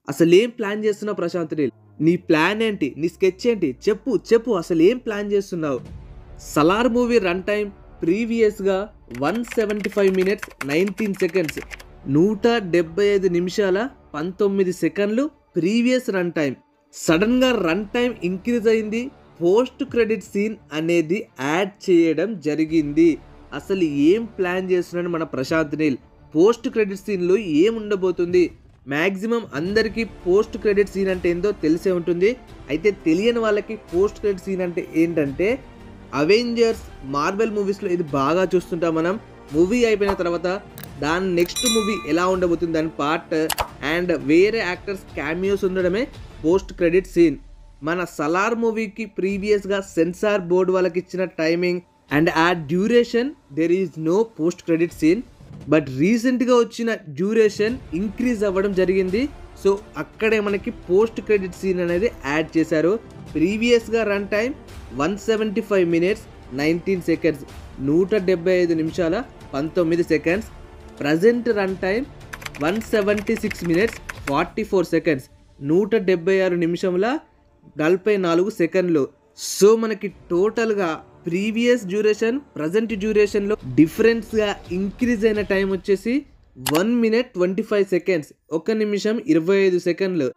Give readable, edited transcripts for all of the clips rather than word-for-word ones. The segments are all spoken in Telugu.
అసలేం ప్లాన్ చేస్తున్నావు ప్రశాంత్ నీల్? నీ ప్లాన్ ఏంటి? నీ స్కెచ్ ఏంటి? చెప్పు చెప్పు అసలు ఏం ప్లాన్ చేస్తున్నావు? సలార్ మూవీ రన్ టైం ప్రీవియస్గా 175 minutes 19 seconds, 175 నిమిషాల 19 సెకండ్లు ప్రీవియస్ రన్ టైం. సడన్గా రన్ టైం ఇంక్రీజ్ అయింది. పోస్ట్ క్రెడిట్ సీన్ అనేది యాడ్ చేయడం జరిగింది. అసలు ఏం ప్లాన్ చేస్తున్నాడు మన ప్రశాంత్ నీల్? పోస్ట్ క్రెడిట్ సీన్లో ఏం ఉండబోతుంది? మ్యాక్సిమం అందరికీ పోస్ట్ క్రెడిట్ సీన్ అంటే ఏందో తెలిసే ఉంటుంది. అయితే తెలియని వాళ్ళకి పోస్ట్ క్రెడిట్ సీన్ అంటే ఏంటంటే, అవెంజర్స్ మార్వెల్ మూవీస్లో ఇది బాగా చూస్తుంటాం మనం. మూవీ అయిపోయిన తర్వాత దాని నెక్స్ట్ మూవీ ఎలా ఉండబోతుంది దాని పార్ట్ అండ్ వేరే యాక్టర్స్ క్యామియోస్ ఉండడమే పోస్ట్ క్రెడిట్ సీన్. మన సలార్ మూవీకి ప్రీవియస్గా సెన్సార్ బోర్డు వాళ్ళకి ఇచ్చిన టైమింగ్ అండ్ ఆ duration there is no post credit scene. But రీసెంట్గా వచ్చిన డ్యూరేషన్ ఇంక్రీజ్ అవ్వడం జరిగింది. సో అక్కడే మనకి పోస్ట్ క్రెడిట్ సీన్ అనేది యాడ్ చేశారు. ప్రీవియస్గా రన్ టైం 175 minutes 19 seconds, 175 నిమిషాల 19 seconds. Present run time 176 minutes 44 seconds, 176 నిమిషముల 44 సెకండ్లు. సో మనకి టోటల్గా ప్రీవియస్ డ్యూరేషన్ ప్రజెంట్ డ్యూరేషన్లో డిఫరెన్స్గా ఇంక్రీజ్ అయిన టైం వచ్చేసి 1 minute 25 seconds, 1 నిమిషం 25 సెకండ్లు.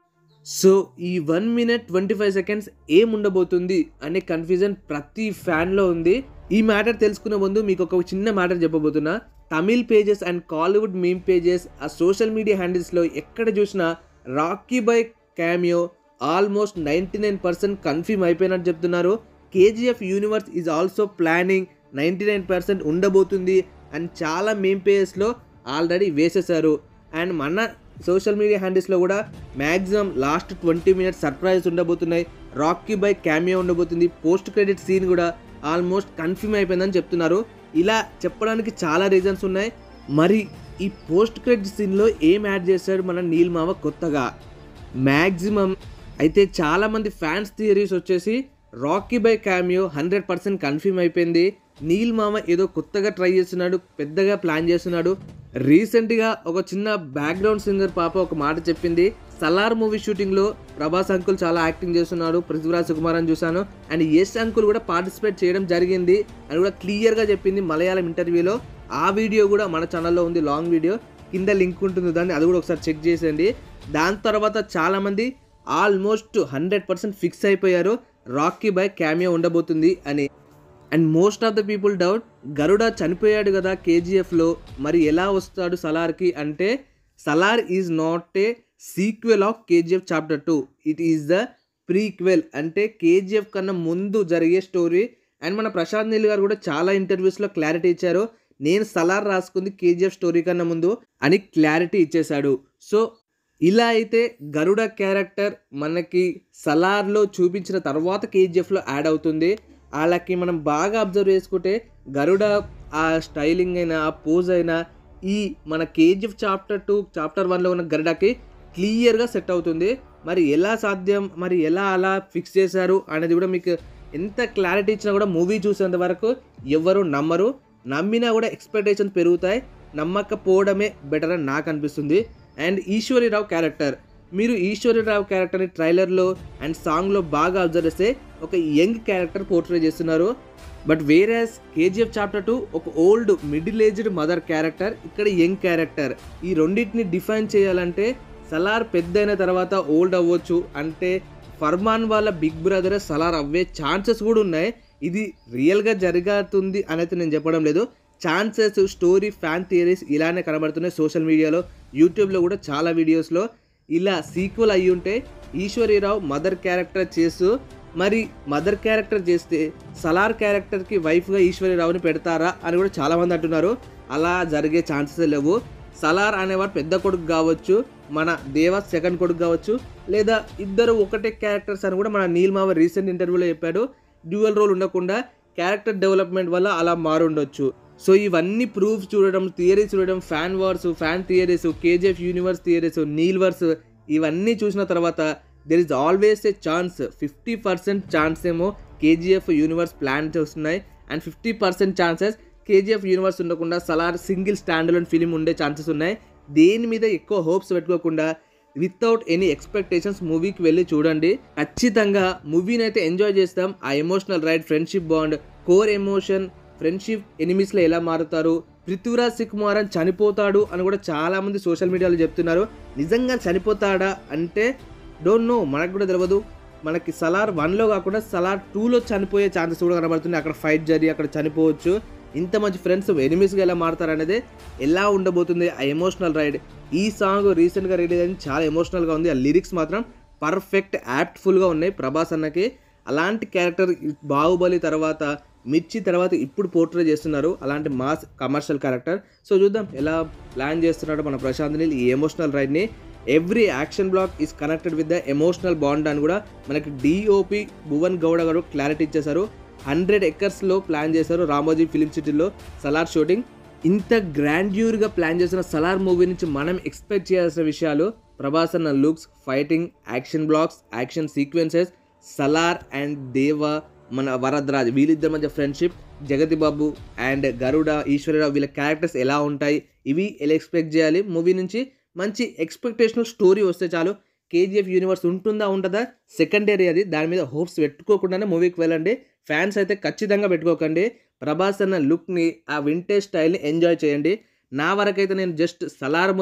సో ఈ 1 minute 25 seconds ఏముండబోతుంది అనే కన్ఫ్యూజన్ ప్రతి ఫ్యాన్లో ఉంది. ఈ మ్యాటర్ తెలుసుకునే ముందు మీకు ఒక చిన్న మ్యాటర్ చెప్పబోతున్నా. Tamil pages and Kollywood meme pages ఆ సోషల్ మీడియా హ్యాండిల్స్లో ఎక్కడ చూసినా Rocky bhai cameo almost 99% confirm అయిపోయినట్టు చెప్తున్నారు. KGF universe is also planning 99% ఉండబోతుంది అండ్ చాలా మీమ్ పేజెస్లో ఆల్రెడీ వేసేసారు. అండ్ మన సోషల్ మీడియా హ్యాండిల్స్లో కూడా మ్యాక్సిమం లాస్ట్ 20 minutes సర్ప్రైజ్ ఉండబోతున్నాయి. రాకీ బై క్యామియో ఉండబోతుంది. పోస్ట్ క్రెడిట్ సీన్ కూడా ఆల్మోస్ట్ కన్ఫర్మ్ అయిపోయిందని చెప్తున్నారు. ఇలా చెప్పడానికి చాలా రీజన్స్ ఉన్నాయి. మరి ఈ పోస్ట్ క్రెడిట్ సీన్లో ఏం యాడ్ చేశాడు మన నీల్ మావ కొత్తగా? మ్యాక్సిమం అయితే చాలామంది ఫ్యాన్స్ థియరీస్ వచ్చేసి రాకీ బై క్యామియో 100% కన్ఫర్మ్ అయిపోయింది. నీల్ మామ ఏదో కొత్తగా ట్రై చేస్తున్నాడు, పెద్దగా ప్లాన్ చేస్తున్నాడు. రీసెంట్గా ఒక చిన్న బ్యాక్గ్రౌండ్ సింగర్ పాప ఒక మాట చెప్పింది, సలార్ మూవీ షూటింగ్లో ప్రభాస్ అంకుల్ చాలా యాక్టింగ్ చేస్తున్నాడు, పృథ్వీరాజ్ సుకుమార్ అని చూశాను అండ్ యష్ అంకుల్ కూడా పార్టిసిపేట్ చేయడం జరిగింది అని కూడా క్లియర్గా చెప్పింది మలయాళం ఇంటర్వ్యూలో. ఆ వీడియో కూడా మన ఛానల్లో ఉంది, లాంగ్ వీడియో, కింద లింక్ ఉంటుంది, దాన్ని అది కూడా ఒకసారి చెక్ చేసేయండి. దాని తర్వాత చాలామంది ఆల్మోస్ట్ 100% ఫిక్స్ అయిపోయారు రాకీ బై క్యామియో ఉండబోతుంది అని. And most of the people doubt, Garuda చనిపోయాడు కదా కేజీఎఫ్లో, మరి ఎలా వస్తాడు సలార్కి అంటే, Salaar is not a sequel of KGF chapter 2, it is the prequel. అంటే కేజీఎఫ్ కన్నా ముందు జరిగే స్టోరీ. అండ్ మన ప్రశాంత్ నీల్ గారు కూడా చాలా ఇంటర్వ్యూస్లో క్లారిటీ ఇచ్చారు, నేను సలార్ రాసుకుంది కేజీఎఫ్ స్టోరీ కన్నా ముందు అని క్లారిటీ ఇచ్చేశాడు. సో ఇలా అయితే గరుడ క్యారెక్టర్ మనకి సలార్లో చూపించిన తర్వాత కేజీఎఫ్లో యాడ్ అవుతుంది. వాళ్ళకి మనం బాగా అబ్జర్వ్ చేసుకుంటే గరుడ ఆ స్టైలింగ్ అయినా ఆ పోజ్ అయినా ఈ మన కేజీఎఫ్ చాప్టర్ 2 చాప్టర్ 1లో ఉన్న గరుడకి క్లియర్గా సెట్ అవుతుంది. మరి ఎలా సాధ్యం, మరి ఎలా అలా ఫిక్స్ చేశారు అనేది కూడా మీకు ఎంత క్లారిటీ ఇచ్చినా కూడా మూవీ చూసేంత వరకు ఎవరు నమ్మరు. నమ్మినా కూడా ఎక్స్పెక్టేషన్స్ పెరుగుతాయి, నమ్మకపోవడమే బెటర్ అని నాకు అనిపిస్తుంది. అండ్ ఈశ్వరీరావు క్యారెక్టర్, మీరు ఈశ్వరీరావు క్యారెక్టర్ని ట్రైలర్లో అండ్ సాంగ్లో బాగా అబ్జర్వ్ చేస్తే ఒక యంగ్ క్యారెక్టర్ పోర్ట్రే చేస్తున్నారు. బట్ వేరేస్ కేజీఎఫ్ చాప్టర్ 2 ఒక old middle aged mother character, ఇక్కడ యంగ్ క్యారెక్టర్. ఈ రెండింటిని డిఫైన్ చేయాలంటే సలార్ పెద్ద అయిన తర్వాత ఓల్డ్ అవ్వచ్చు, అంటే ఫర్మాన్ వాళ్ళ బిగ్ బ్రదర్ సలార్ అవ్వే ఛాన్సెస్ కూడా ఉన్నాయి. ఇది రియల్గా జరుగుతుంది అనేది నేను చెప్పడం లేదు, ఛాన్సెస్, స్టోరీ, ఫ్యాన్ థియరీస్ ఇలానే కనబడుతున్నాయి సోషల్ మీడియాలో, యూట్యూబ్లో కూడా చాలా వీడియోస్లో. ఇలా సీక్వెల్ అయ్యి ఉంటే ఈశ్వరీరావు మదర్ క్యారెక్టర్ చేస్తూ, మరి మదర్ క్యారెక్టర్ చేస్తే సలార్ క్యారెక్టర్కి వైఫ్గా ఈశ్వరీరావుని పెడతారా అని కూడా చాలామంది అంటున్నారు. అలా జరిగే ఛాన్సెస్ లేవు. సలార్ అనేవాడు పెద్ద కొడుకు కావచ్చు, మన దేవా సెకండ్ కొడుకు కావచ్చు, లేదా ఇద్దరు ఒకటే క్యారెక్టర్స్ అని కూడా మన నీల్ మావ రీసెంట్ ఇంటర్వ్యూలో చెప్పాడు. డ్యూయల్ రోల్ ఉండకుండా క్యారెక్టర్ డెవలప్మెంట్ వల్ల అలా మారుండొచ్చు. సో ఇవన్నీ ప్రూఫ్ చూడడం, థియరీస్ చూడడం, fan wars, fan theories, KGF universe theories, Neel verse, ఇవన్నీ చూసిన తర్వాత there is always a chance, 50% chance ఏమో కేజీఎఫ్ యూనివర్స్ ప్లాన్ చేస్తున్నాయి అండ్ 50% ఛాన్సెస్ కేజీఎఫ్ యూనివర్స్ ఉండకుండా Salaar single stand alone film ఉండే ఛాన్సెస్ ఉన్నాయి. దేని మీద ఎక్కువ హోప్స్ పెట్టుకోకుండా వితౌట్ ఎనీ ఎక్స్పెక్టేషన్స్ మూవీకి వెళ్ళి చూడండి. ఖచ్చితంగా మూవీని అయితే ఎంజాయ్ చేస్తాం. ఆ emotional ride, friendship bond, core emotion, friendship ఎనిమీస్లో ఎలా మారుతారు, పృథ్వీరాజ్ సుకుమారన్ చనిపోతాడు అని కూడా చాలామంది సోషల్ మీడియాలో చెప్తున్నారు. నిజంగా చనిపోతాడా అంటే డోంట్ నో, మనకు కూడా తెలియదు. మనకి సలార్ 1లో కాకుండా సలార్ 2లో చనిపోయే ఛాన్సెస్ కూడా కనబడుతున్నాయి. అక్కడ ఫైట్ జరిగి అక్కడ చనిపోవచ్చు. ఇంత మంచి ఫ్రెండ్స్ ఎనిమీస్గా ఎలా మారుతారు అనేది ఎలా ఉండబోతుంది ఆ ఎమోషనల్ రైడ్. ఈ సాంగ్ రీసెంట్గా రిలీజ్ అయింది, చాలా ఎమోషనల్గా ఉంది. ఆ లిరిక్స్ మాత్రం పర్ఫెక్ట్ యాప్ట్ఫుల్గా ఉన్నాయి ప్రభాస్ అన్నకి. అలాంటి క్యారెక్టర్ బాహుబలి తర్వాత, మిర్చి తర్వాత ఇప్పుడు పోర్ట్రే చేస్తున్నారు, అలాంటి మాస్ కమర్షియల్ క్యారెక్టర్. సో చూద్దాం ఎలా ప్లాన్ చేస్తున్నాడో మన ప్రశాంత్ నీల్ ఈ ఎమోషనల్ రైడ్ని. Every action block is connected with the emotional bond అని కూడా మనకి డిఓపి భువన్ గౌడ గారు క్లారిటీ ఇచ్చేశారు. 100 ఎకర్స్లో ప్లాన్ చేశారు రామోజీ ఫిలిం సిటీలో సలార్ షూటింగ్. ఇంత గ్రాండ్యూర్గా ప్లాన్ చేసిన సలార్ మూవీ నుంచి మనం ఎక్స్పెక్ట్ చేయాల్సిన విషయాలు ప్రభాస్ అన్న looks, fighting, action blocks, action sequences, Salaar and దేవా, మన వరద్రాజ్ వీళ్ళిద్దరి మధ్య ఫ్రెండ్షిప్, జగతి బాబు అండ్ గరుడ, ఈశ్వరరావు వీళ్ళ క్యారెక్టర్స్ ఎలా ఉంటాయి, ఇవి ఎలా ఎక్స్పెక్ట్ చేయాలి. మూవీ నుంచి మంచి ఎక్స్పెక్టేషనల్ స్టోరీ వస్తే చాలు. కేజీఎఫ్ యూనివర్స్ ఉంటుందా సెకండరీ, అది దాని మీద హోప్స్ పెట్టుకోకుండానే మూవీకి వెళ్ళండి. ఫ్యాన్స్ అయితే ఖచ్చితంగా పెట్టుకోకండి. ప్రభాస్ అన్న లుక్ని, ఆ వింటేజ్ స్టైల్ని ఎంజాయ్ చేయండి. నా వరకైతే నేను జస్ట్ సలార్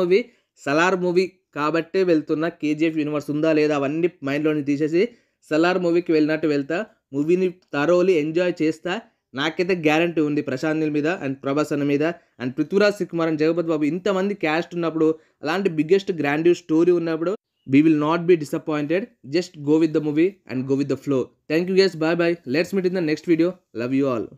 మూవీ కాబట్టే వెళ్తున్నా. కేజీఎఫ్ యూనివర్స్ ఉందా లేదా అవన్నీ మైండ్లోని తీసేసి సలార్ మూవీకి వెళ్ళినట్టు వెళ్తా. మూవీని థరోలీ ఎంజాయ్ చేస్తా. నాకైతే గ్యారంటీ ఉంది ప్రశాంత్ నీల్ మీద అండ్ ప్రభాస్ అన్న మీద అండ్ పృథ్వీరాజ్ సుకుమార్ అండ్ జగపతి బాబు ఇంతమంది క్యాస్ట్ ఉన్నప్పుడు, అలాంటి బిగ్గెస్ట్ గ్రాండ్యూర్ స్టోరీ ఉన్నప్పుడు we will not be disappointed. Just go with the movie and go with the flow. Thank you guys. Bye bye. Let's meet in the next video. Love you all.